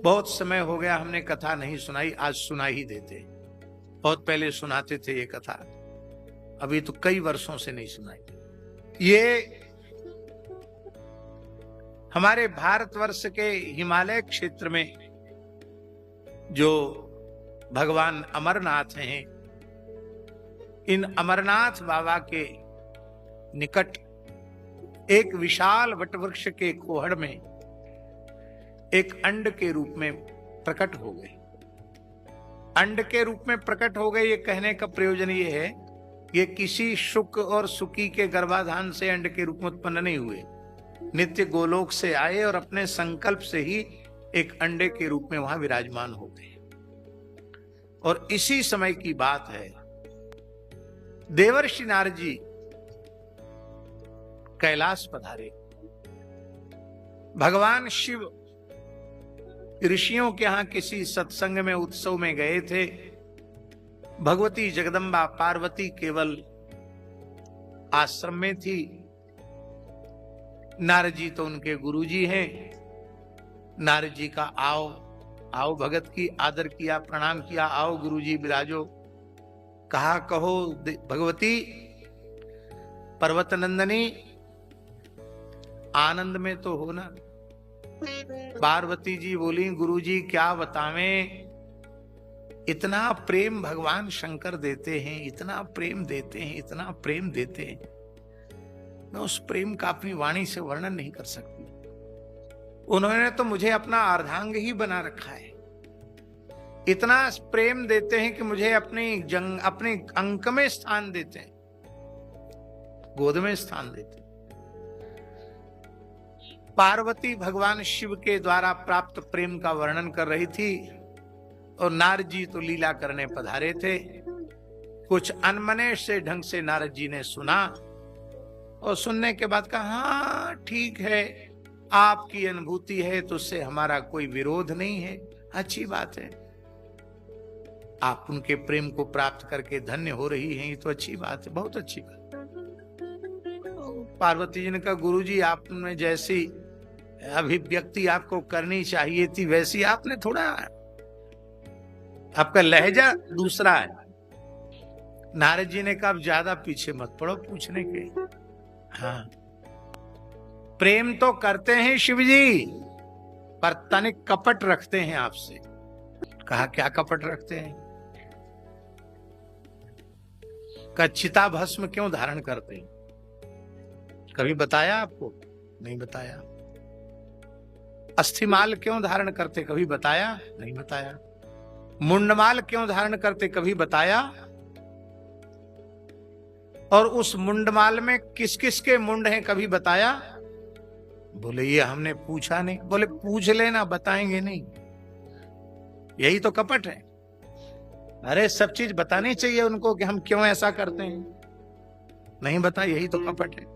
बहुत समय हो गया हमने कथा नहीं सुनाई, आज सुना ही देते। बहुत पहले सुनाते थे ये कथा, अभी तो कई वर्षों से नहीं सुनाई। ये हमारे भारतवर्ष के हिमालय क्षेत्र में जो भगवान अमरनाथ हैं, इन अमरनाथ बाबा के निकट एक विशाल वटवृक्ष के कोहड़ में एक अंड के रूप में प्रकट हो गए। अंड के रूप में प्रकट हो गए, ये कहने का प्रयोजन ये है, ये किसी शुक और सुकी के गर्भाधान से अंड के रूप में उत्पन्न नहीं हुए। नित्य गोलोक से आए और अपने संकल्प से ही एक अंडे के रूप में वहां विराजमान हो गए। और इसी समय की बात है, देवर्षि नारद जी कैलाश पधारे। भगवान शिव ऋषियों के यहां किसी सत्संग में, उत्सव में गए थे। भगवती जगदम्बा पार्वती केवल आश्रम में थी। नारद जी तो उनके गुरुजी हैं। नारद जी का आओ भगत की आदर किया, प्रणाम किया, आओ गुरुजी विराजो। कहा कहो भगवती पर्वत नंदनी, आनंद में तो हो ना। पार्वती जी बोली, गुरुजी क्या बतावें, इतना प्रेम भगवान शंकर देते हैं, इतना प्रेम देते हैं, इतना प्रेम देते हैं, मैं उस प्रेम का अपनी वाणी से वर्णन नहीं कर सकती। उन्होंने तो मुझे अपना अर्धांग ही बना रखा है। इतना प्रेम देते हैं कि मुझे अपने अंक में स्थान देते हैं, गोद में स्थान देते हैं। पार्वती भगवान शिव के द्वारा प्राप्त प्रेम का वर्णन कर रही थी और नारद जी तो लीला करने पधारे थे। कुछ अनमने से ढंग से नारद जी ने सुना और सुनने के बाद कहा, हाँ ठीक है, आपकी अनुभूति है तो उससे हमारा कोई विरोध नहीं है, अच्छी बात है। आप उनके प्रेम को प्राप्त करके धन्य हो रही हैं, ये तो अच्छी बात है, बहुत अच्छी बात। पार्वती जी ने कहा, गुरुजी आपने जैसी अभिव्यक्ति आपको करनी चाहिए थी वैसी आपने थोड़ा, आपका लहजा दूसरा है। नारद जी ने कहा, ज्यादा पीछे मत पड़ो पूछने के। हाँ, प्रेम तो करते हैं शिव जी, पर तनिक कपट रखते हैं आपसे। कहा, क्या कपट रखते हैं? का चिता भस्म क्यों धारण करते हैं? कभी बताया आपको? नहीं बताया। अस्थिमाल क्यों धारण करते? कभी बताया? नहीं बताया। मुंडमाल क्यों धारण करते? कभी बताया? और उस मुंडमाल में किस किस के मुंड हैं? कभी बताया? बोले ये हमने पूछा नहीं। बोले पूछ लेना, बताएंगे नहीं। यही तो कपट है। अरे सब चीज बतानी चाहिए उनको कि हम क्यों ऐसा करते हैं, नहीं बता, यही तो कपट है।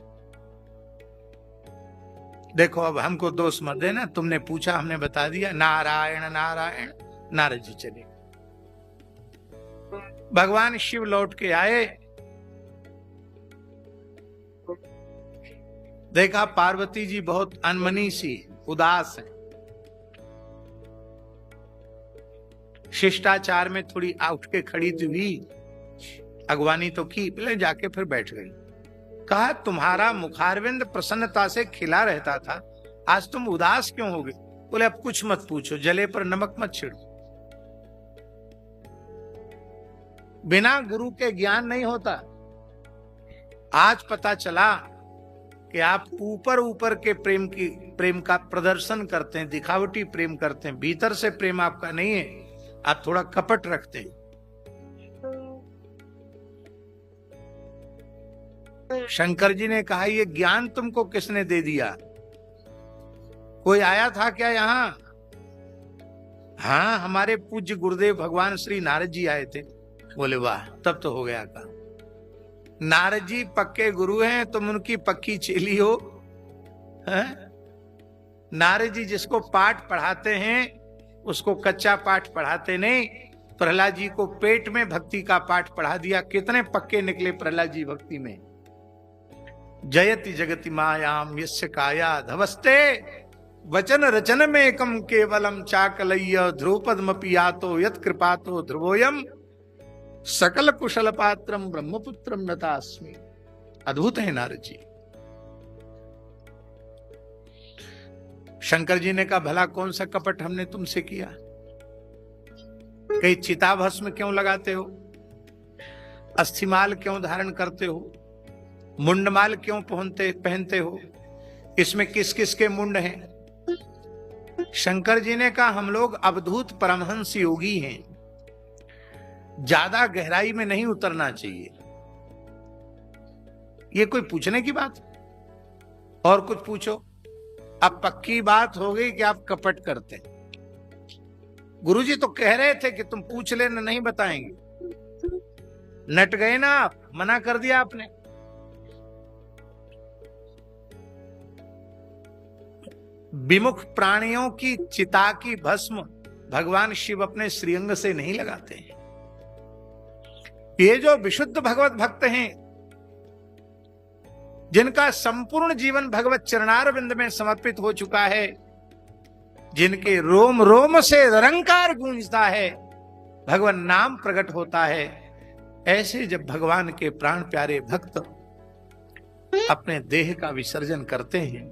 देखो अब हमको दोष मत देना, तुमने पूछा हमने बता दिया, नारायण नारायण। नारद जी चले। भगवान शिव लौट के आए, देखा पार्वती जी बहुत अनमनी सी उदास है। शिष्टाचार में थोड़ी उठ के खड़ी हुई, अगवानी तो की, पहले जाके फिर बैठ गई। कहा, तुम्हारा मुखारविंद प्रसन्नता से खिला रहता था, आज तुम उदास क्यों हो गए? बोले अब कुछ मत पूछो, जले पर नमक मत छिड़ो। बिना गुरु के ज्ञान नहीं होता। आज पता चला कि आप ऊपर ऊपर के प्रेम का प्रदर्शन करते हैं, दिखावटी प्रेम करते हैं, भीतर से प्रेम आपका नहीं है, आप थोड़ा कपट रखते हैं। शंकर जी ने कहा, ये ज्ञान तुमको किसने दे दिया? कोई आया था क्या यहाँ? हाँ, हमारे पूज्य गुरुदेव भगवान श्री नारद जी आए थे। बोले वाह, तब तो हो गया काम। नारद जी पक्के गुरु हैं, तुम उनकी पक्की चेली हो। नारद जी जिसको पाठ पढ़ाते हैं उसको कच्चा पाठ पढ़ाते नहीं। प्रहलाद जी को पेट में भक्ति का पाठ पढ़ा दिया। कितने पक्के निकले प्रहलाद जी भक्ति में। जयति जगति मायाम यस्य काया धवस्ते वचन रचन में एकम केवलम चाकलय्य ध्रुवपदमपि यातो यत कृपातो ध्रुवोयम सकल कुशल पात्रम ब्रह्मपुत्रम नतास्मि। अद्भुत है नारद जी। शंकर जी ने कहा भला कौन सा कपट हमने तुमसे किया? कहीं चिता भस्म क्यों लगाते हो? अस्थिमाल क्यों धारण करते हो? मुंडमाल क्यों पहनते हो? इसमें किस किस के मुंड हैं? शंकर जी ने कहा हम लोग अवधूत परमहंस योगी हैं, ज्यादा गहराई में नहीं उतरना चाहिए। ये कोई पूछने की बात? और कुछ पूछो। अब पक्की बात हो गई कि आप कपट करते हैं। गुरुजी तो कह रहे थे कि तुम पूछ लेना, नहीं बताएंगे। नट गए ना आप, मना कर दिया आपने। विमुख प्राणियों की चिता की भस्म भगवान शिव अपने श्रीअंग से नहीं लगाते हैं। ये जो विशुद्ध भगवत भक्त हैं, जिनका संपूर्ण जीवन भगवत चरणारविंद में समर्पित हो चुका है, जिनके रोम रोम से निरंकार गूंजता है, भगवान नाम प्रकट होता है, ऐसे जब भगवान के प्राण प्यारे भक्त अपने देह का विसर्जन करते हैं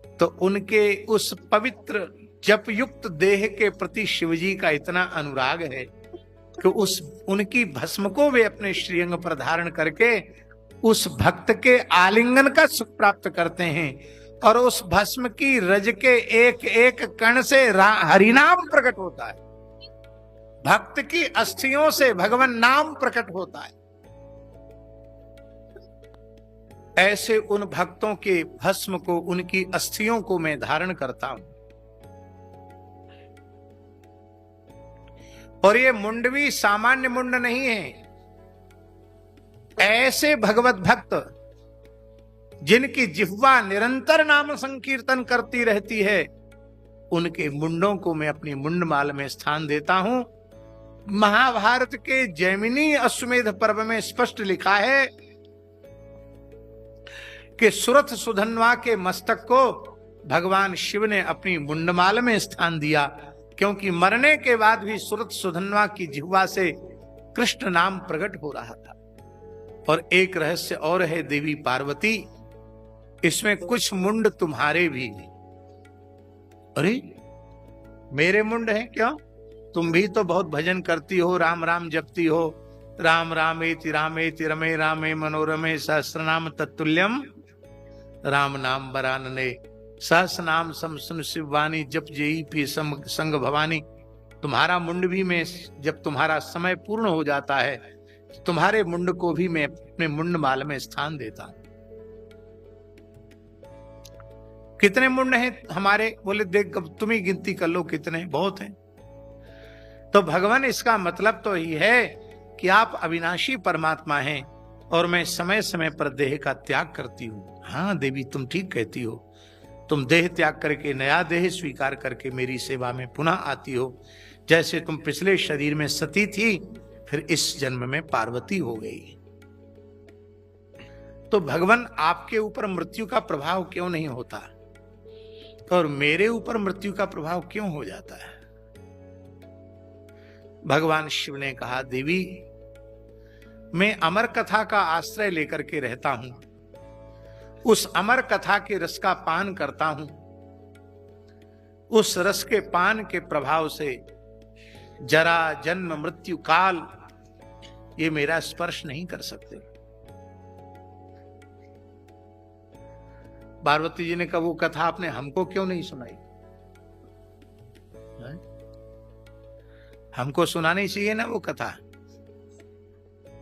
तो उनके उस पवित्र जप युक्त देह के प्रति शिवजी का इतना अनुराग है कि उनकी भस्म को वे अपने श्रीअंग पर धारण करके उस भक्त के आलिंगन का सुख प्राप्त करते हैं और उस भस्म की रज के एक एक कण से हरिनाम प्रकट होता है। भक्त की अस्थियों से भगवान नाम प्रकट होता है। ऐसे उन भक्तों के भस्म को, उनकी अस्थियों को मैं धारण करता हूं। और ये मुंड भी सामान्य मुंड नहीं है। ऐसे भगवत भक्त जिनकी जिह्वा निरंतर नाम संकीर्तन करती रहती है, उनके मुंडों को मैं अपनी मुंडमाल में स्थान देता हूं। महाभारत के जैमिनी अश्वमेध पर्व में स्पष्ट लिखा है कि सुरथ सुधन्वा के मस्तक को भगवान शिव ने अपनी मुंडमाल में स्थान दिया, क्योंकि मरने के बाद भी सुरथ सुधन्वा की जिह्वा से कृष्ण नाम प्रकट हो रहा था। और एक रहस्य और है देवी पार्वती, इसमें कुछ मुंड तुम्हारे भी हैं। अरे मेरे मुंड हैं क्यों? तुम भी तो बहुत भजन करती हो, राम राम जपती हो। राम रामेति रामेति रमे रामे मनोरमे सहस्रनाम तत्तुल्यम राम नाम वरानने सहस्रनाम सम सुन शिववाणी जप जेई पी संग भवानी। तुम्हारा मुंड भी मैं, जब तुम्हारा समय पूर्ण हो जाता है, तुम्हारे मुंड को भी मैं अपने मुंड माल में स्थान देता हूं। कितने मुंड हैं हमारे? बोले देख तुम ही गिनती कर लो कितने, बहुत हैं। तो भगवान, इसका मतलब तो यही है कि आप अविनाशी परमात्मा हैं और मैं समय समय पर देह का त्याग करती हूं। हाँ देवी, तुम ठीक कहती हो। तुम देह त्याग करके नया देह स्वीकार करके मेरी सेवा में पुनः आती हो। जैसे तुम पिछले शरीर में सती थी, फिर इस जन्म में पार्वती हो गई। तो भगवान, आपके ऊपर मृत्यु का प्रभाव क्यों नहीं होता और मेरे ऊपर मृत्यु का प्रभाव क्यों हो जाता है? भगवान शिव ने कहा, देवी मैं अमर कथा का आश्रय लेकर के रहता हूं, उस अमर कथा के रस का पान करता हूं। उस रस के पान के प्रभाव से जरा जन्म मृत्यु काल ये मेरा स्पर्श नहीं कर सकते। पार्वती जी ने कहा, वो कथा आपने हमको क्यों नहीं सुनाई? हमको सुनानी चाहिए ना वो कथा,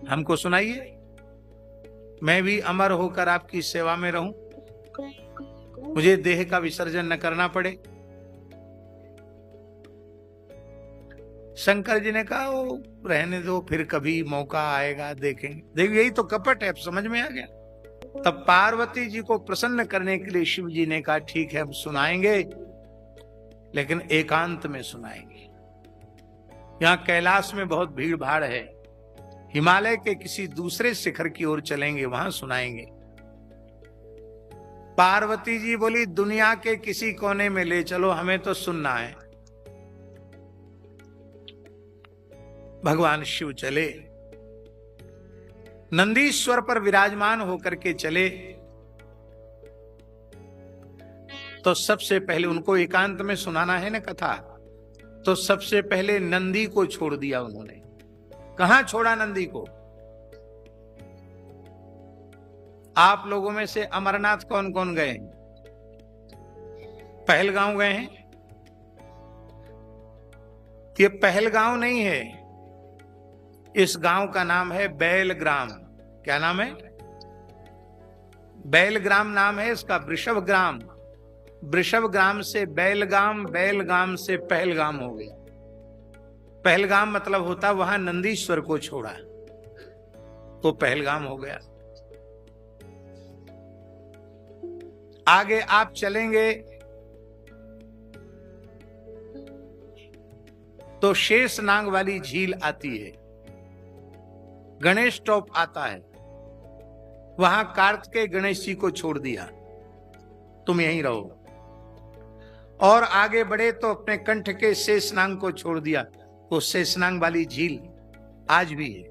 हमको सुनाइए। मैं भी अमर होकर आपकी सेवा में रहूं, मुझे देह का विसर्जन न करना पड़े। शंकर जी ने कहा, वो रहने दो, फिर कभी मौका आएगा देखेंगे। देखिए यही तो कपट है, अब समझ में आ गया। तब पार्वती जी को प्रसन्न करने के लिए शिव जी ने कहा, ठीक है हम सुनाएंगे, लेकिन एकांत में सुनाएंगे। यहां कैलाश में बहुत भीड़ भाड़ है, हिमालय के किसी दूसरे शिखर की ओर चलेंगे, वहां सुनाएंगे। पार्वती जी बोली दुनिया के किसी कोने में ले चलो, हमें तो सुनना है। भगवान शिव चले, नंदीश्वर पर विराजमान होकर के चले। तो सबसे पहले उनको एकांत में सुनाना है ना कथा, तो सबसे पहले नंदी को छोड़ दिया उन्होंने। कहां छोड़ा नंदी को? आप लोगों में से अमरनाथ कौन कौन गए हैं? पहलगांव गए हैं? ये पहलगांव नहीं है, इस गांव का नाम है बैलग्राम। क्या नाम है? बैलग्राम नाम है इसका, वृषभग्राम। वृषभग्राम से बैलगाम, बैलगाम से पहलगाम हो गया। पहलगाम मतलब होता वहां नंदीश्वर को छोड़ा तो पहलगाम हो गया। आगे आप चलेंगे तो शेषनाग वाली झील आती है, गणेश टॉप आता है, वहां कार्तिकेय गणेश जी को छोड़ दिया, तुम यहीं रहो। और आगे बढ़े तो अपने कंठ के शेषनाग को छोड़ दिया। वो शेषनाग वाली झील आज भी है,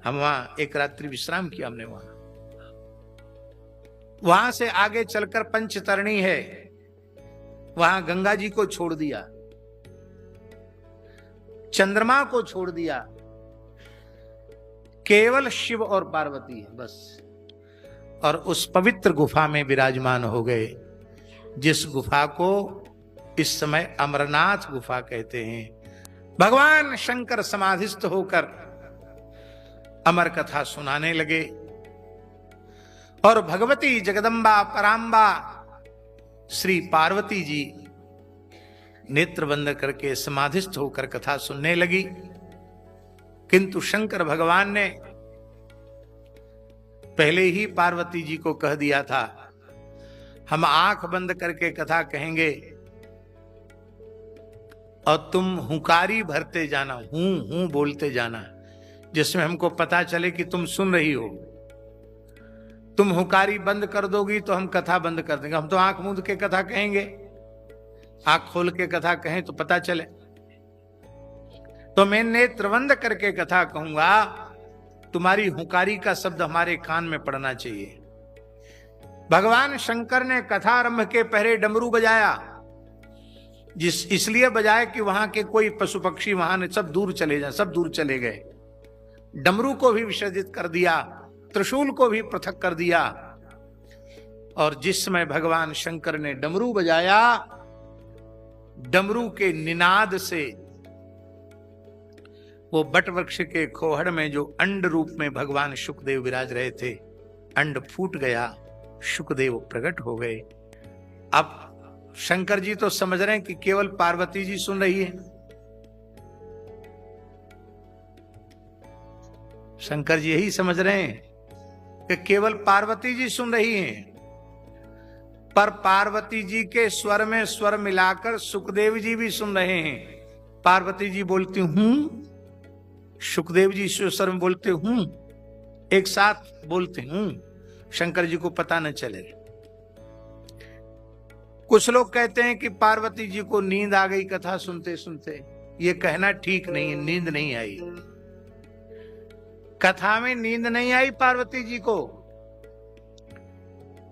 हम वहां एक रात्रि विश्राम किया हमने वहां। वहां से आगे चलकर पंचतरणी है, वहां गंगा जी को छोड़ दिया, चंद्रमा को छोड़ दिया, केवल शिव और पार्वती है बस। और उस पवित्र गुफा में विराजमान हो गए, जिस गुफा को इस समय अमरनाथ गुफा कहते हैं। भगवान शंकर समाधिस्थ होकर अमर कथा सुनाने लगे और भगवती जगदम्बा पराम्बा श्री पार्वती जी नेत्र बंद करके समाधिस्थ होकर कथा सुनने लगी। किंतु शंकर भगवान ने पहले ही पार्वती जी को कह दिया था, हम आंख बंद करके कथा कहेंगे और तुम हुंकारी भरते जाना, हूं हूं बोलते जाना, जिसमें हमको पता चले कि तुम सुन रही हो। तुम हुंकारी बंद कर दोगी तो हम कथा बंद कर देंगे। हम तो आंख मूंद के कथा कहेंगे, आंख खोल के कथा कहें तो पता चले। तो मैं नेत्र बंद करके कथा कहूंगा, तुम्हारी हुंकारी का शब्द हमारे कान में पड़ना चाहिए। भगवान शंकर ने कथा आरंभ के पहले डमरू बजाया, इसलिए बजाया कि वहां के कोई पशु पक्षी वहां सब दूर चले जाए, सब दूर चले गए। डमरू को भी विसर्जित कर दिया, त्रिशूल को भी पृथक कर दिया। और जिस समय भगवान शंकर ने डमरू बजाया, डमरू के निनाद से वो बट वृक्ष के खोहड़ में जो अंड रूप में भगवान शुकदेव विराज रहे थे, अंड फूट गया, शुकदेव प्रकट हो गए। अब शंकर जी तो समझ रहे हैं कि केवल पार्वती जी सुन रही है। शंकर जी यही समझ रहे हैं कि केवल पार्वती जी सुन रही हैं, पर पार्वती जी के स्वर में स्वर मिलाकर सुखदेव जी भी सुन रहे हैं। पार्वती जी बोलती हूं, सुखदेव जी स्वर में बोलते हूं, एक साथ बोलते हूं, शंकर जी को पता न चले। कुछ लोग कहते हैं कि पार्वती जी को नींद आ गई कथा सुनते सुनते। ये कहना ठीक नहीं है, नींद नहीं आई, कथा में नींद नहीं आई पार्वती जी को।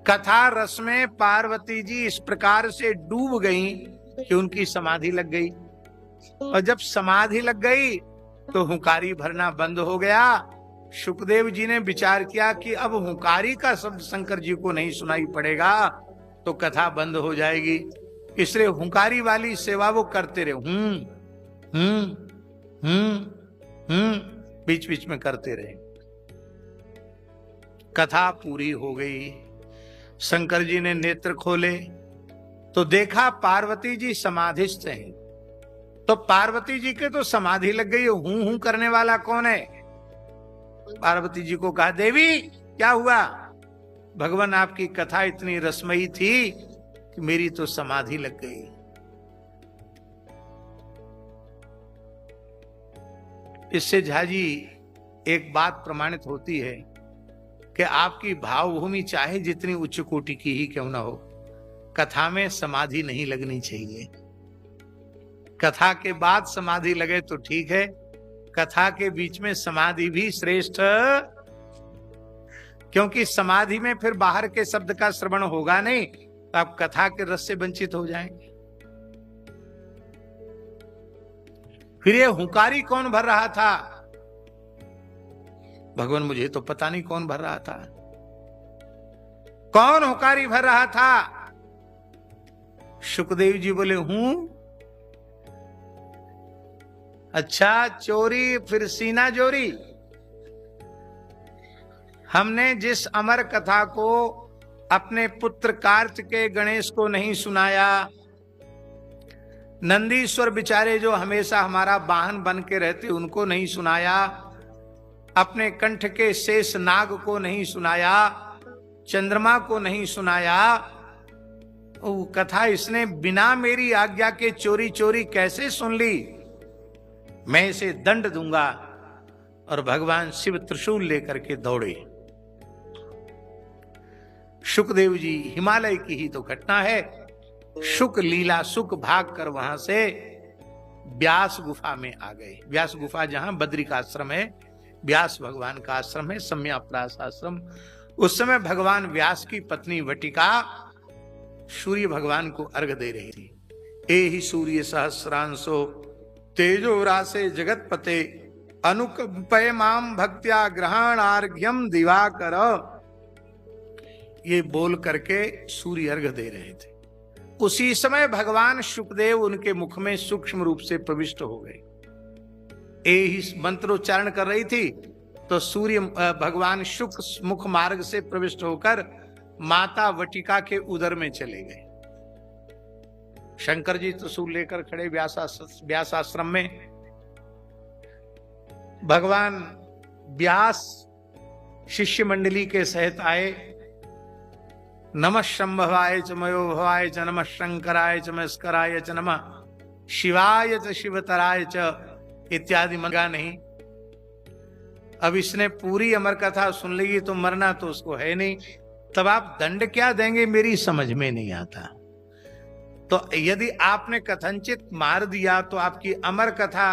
कथा रस में पार्वती जी इस प्रकार से डूब गई कि उनकी समाधि लग गई। और जब समाधि लग गई तो हुंकारी भरना बंद हो गया। शुकदेव जी ने विचार किया कि अब हुंकारी का शब्द शंकर जी को नहीं सुनाई पड़ेगा तो कथा बंद हो जाएगी, इसलिए हुंकारी वाली सेवा वो करते रहे, बीच बीच में करते रहे। कथा पूरी हो गई। शंकर जी ने नेत्र खोले तो देखा पार्वती जी समाधिस्थ हैं। तो पार्वती जी के तो समाधि लग गई, हूं हूं करने वाला कौन है? पार्वती जी को कहा, देवी क्या हुआ? भगवान आपकी कथा इतनी रसमयी थी कि मेरी तो समाधि लग गई। इससे झाजी एक बात प्रमाणित होती है कि आपकी भावभूमि चाहे जितनी उच्च कोटि की ही क्यों ना हो, कथा में समाधि नहीं लगनी चाहिए। कथा के बाद समाधि लगे तो ठीक है, कथा के बीच में समाधि भी श्रेष्ठ, क्योंकि समाधि में फिर बाहर के शब्द का श्रवण होगा नहीं, तो आप कथा के रस से वंचित हो जाएंगे। फिर ये हुंकारी कौन भर रहा था? भगवान मुझे तो पता नहीं कौन भर रहा था। कौन हुंकारी भर रहा था? सुखदेव जी बोले हूं। अच्छा, चोरी फिर सीना जोरी। हमने जिस अमर कथा को अपने पुत्र कार्तिकेय गणेश को नहीं सुनाया, नंदीश्वर बेचारे जो हमेशा हमारा वाहन बन के रहते उनको नहीं सुनाया, अपने कंठ के शेष नाग को नहीं सुनाया, चंद्रमा को नहीं सुनाया, वो कथा इसने बिना मेरी आज्ञा के चोरी चोरी कैसे सुन ली? मैं इसे दंड दूंगा। और भगवान शिव त्रिशूल लेकर के दौड़े। शुकदेव जी, हिमालय की ही तो घटना है। शुक लीला सुख भाग कर वहां से व्यास गुफा में आ गए। व्यास गुफा जहां बद्री का आश्रम है, व्यास भगवान का आश्रम है, सम्याप्रास आश्रम। उस समय भगवान व्यास की पत्नी वटिका सूर्य भगवान को अर्घ दे रही थी। ए ही सूर्य सहस्रांशो तेजो रासे जगत पते अनुकंपय माम भक्त्या ग्रहणार्घ्यम दिवाकर। ये बोल करके सूर्य अर्घ दे रहे थे। उसी समय भगवान शुकदेव उनके मुख में सूक्ष्म रूप से प्रविष्ट हो गए। ही मंत्रोच्चारण कर रही थी तो सूर्य भगवान शुक मुख मार्ग से प्रविष्ट होकर माता वटिका के उदर में चले गए। शंकर जी त्रिशूल लेकर खड़े व्यास आश्रम में। भगवान व्यास शिष्य मंडली के सहित आए। नमः शंभवाय च मयो भवाय च नमः शंकराय च मस्कराय च नमः शिवाय च शिवतराय च इत्यादि मंगा नहीं। अब इसने पूरी अमर कथा सुन ली तो मरना तो उसको है नहीं, तब आप दंड क्या देंगे मेरी समझ में नहीं आता। तो यदि आपने कथनचित मार दिया तो आपकी अमर कथा,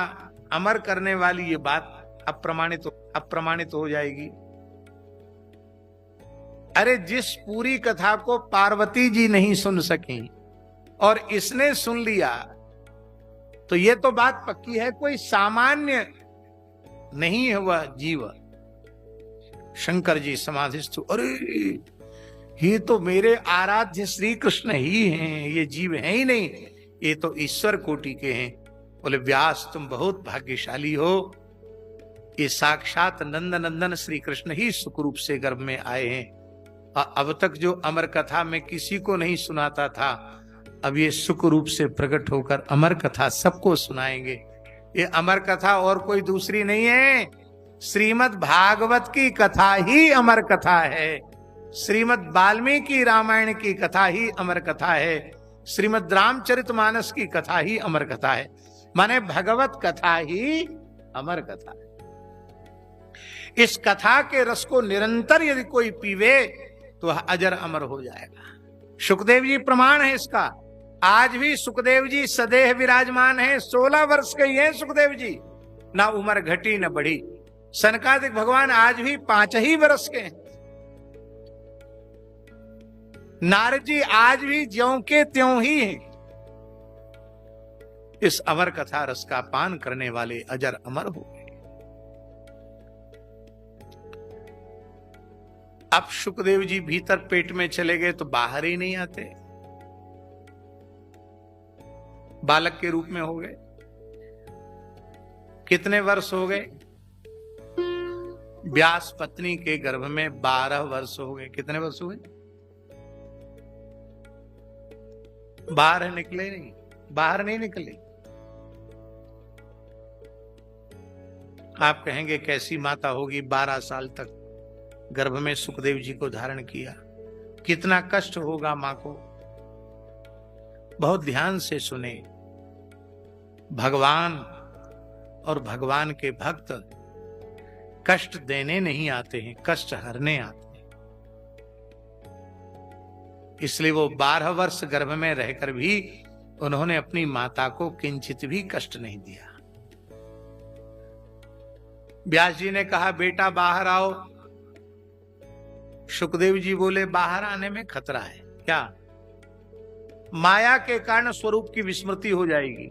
अमर करने वाली ये बात अप्रमाणित हो जाएगी। अरे जिस पूरी कथा को पार्वती जी नहीं सुन सकी और इसने सुन लिया, तो ये तो बात पक्की है कोई सामान्य नहीं है वह जीव। शंकर जी समाधिस्थ, अरे ये तो मेरे आराध्य श्री कृष्ण ही हैं, ये जीव हैं ही नहीं, ये तो ईश्वर कोटि के हैं। बोले व्यास तुम बहुत भाग्यशाली हो, ये साक्षात नंद नंदन श्री कृष्ण ही सुख रूप से गर्भ में आए हैं। अब तक जो अमर कथा में किसी को नहीं सुनाता था, अब ये सुख रूप से प्रकट होकर अमर कथा सबको सुनाएंगे। ये अमर कथा और कोई दूसरी नहीं है, श्रीमद् भागवत की कथा ही अमर कथा है। श्रीमद् वाल्मीकि रामायण की कथा ही अमर कथा है। श्रीमद् रामचरितमानस की कथा ही अमर कथा है। माने भगवत कथा ही अमर कथा है। इस कथा के रस को निरंतर यदि कोई पीवे तो अजर अमर हो जाएगा। सुखदेव जी प्रमाण है इसका। आज भी सुखदेव जी सदैव विराजमान हैं। 16 वर्ष के हैं सुखदेव जी, ना उम्र घटी न बढ़ी। सनकादिक भगवान आज भी 5 ही वर्ष के हैं। नारद जी आज भी ज्यों के त्यों ही हैं। इस अमर कथा रस का पान करने वाले अजर अमर हो गए। अब सुखदेव जी भीतर पेट में चले गए तो बाहर ही नहीं आते, बालक के रूप में हो गए। कितने वर्ष हो गए? व्यास पत्नी के गर्भ में 12 वर्ष हो गए। कितने वर्ष हुए? बाहर निकले नहीं, बाहर नहीं निकले। आप कहेंगे कैसी माता होगी, 12 साल तक गर्भ में सुखदेव जी को धारण किया, कितना कष्ट होगा मां को। बहुत ध्यान से सुने, भगवान और भगवान के भक्त कष्ट देने नहीं आते हैं, कष्ट हरने आते हैं। इसलिए वो 12 वर्ष गर्भ में रहकर भी उन्होंने अपनी माता को किंचित भी कष्ट नहीं दिया। व्यास जी ने कहा बेटा बाहर आओ। सुखदेव जी बोले बाहर आने में खतरा है। क्या? माया के कारण स्वरूप की विस्मृति हो जाएगी।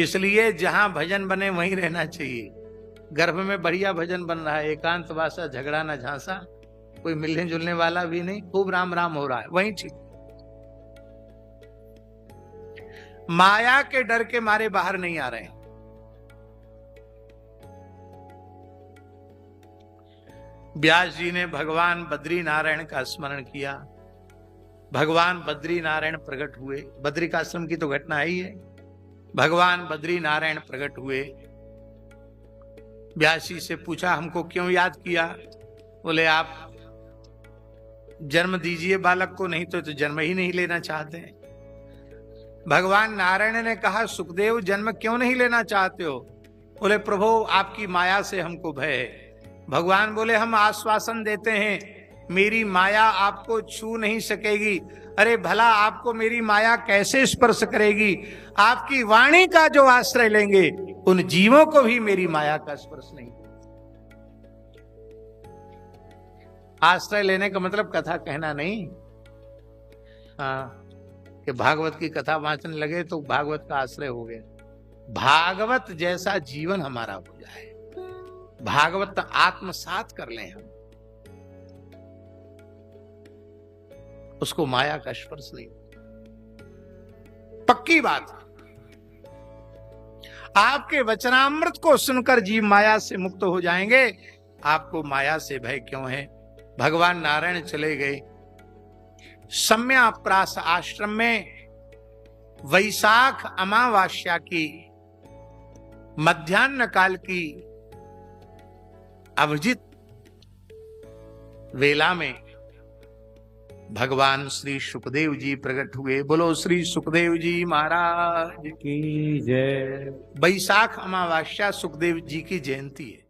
इसलिए जहां भजन बने वहीं रहना चाहिए। गर्भ में बढ़िया भजन बन रहा है, एकांत वासा झगड़ा ना झांसा, कोई मिलने जुलने वाला भी नहीं, खूब राम राम हो रहा है, वहीं ठीक। माया के डर के मारे बाहर नहीं आ रहे हैं। व्यास जी ने भगवान बद्री नारायण का स्मरण किया। भगवान बद्री नारायण प्रकट हुए। बद्री का आश्रम की तो घटना ही है। भगवान बद्री नारायण प्रकट हुए। व्यास जी से पूछा हमको क्यों याद किया? बोले आप जन्म दीजिए बालक को, नहीं तो जन्म ही नहीं लेना चाहते। भगवान नारायण ने कहा सुखदेव जन्म क्यों नहीं लेना चाहते हो? बोले प्रभु आपकी माया से हमको भय है। भगवान बोले हम आश्वासन देते हैं मेरी माया आपको छू नहीं सकेगी। अरे भला आपको मेरी माया कैसे स्पर्श करेगी? आपकी वाणी का जो आश्रय लेंगे उन जीवों को भी मेरी माया का स्पर्श नहीं। आश्रय लेने का मतलब कथा कहना नहीं। हाँ, कि भागवत की कथा वाचने लगे तो भागवत का आश्रय हो गया। भागवत जैसा जीवन हमारा हो जाए, भागवत आत्मसात कर लें हम, उसको माया का स्पर्श नहीं। पक्की बात, आपके वचनामृत को सुनकर जीव माया से मुक्त हो जाएंगे। आपको माया से भय क्यों है? भगवान नारायण चले गए। सम्याप्रास आश्रम में वैशाख अमावास्या की मध्याह्न काल की अभिजित वेला में भगवान श्री सुखदेव जी प्रकट हुए। बोलो श्री सुखदेव जी महाराज की जय। वैशाख अमावास्या सुखदेव जी की जयंती है।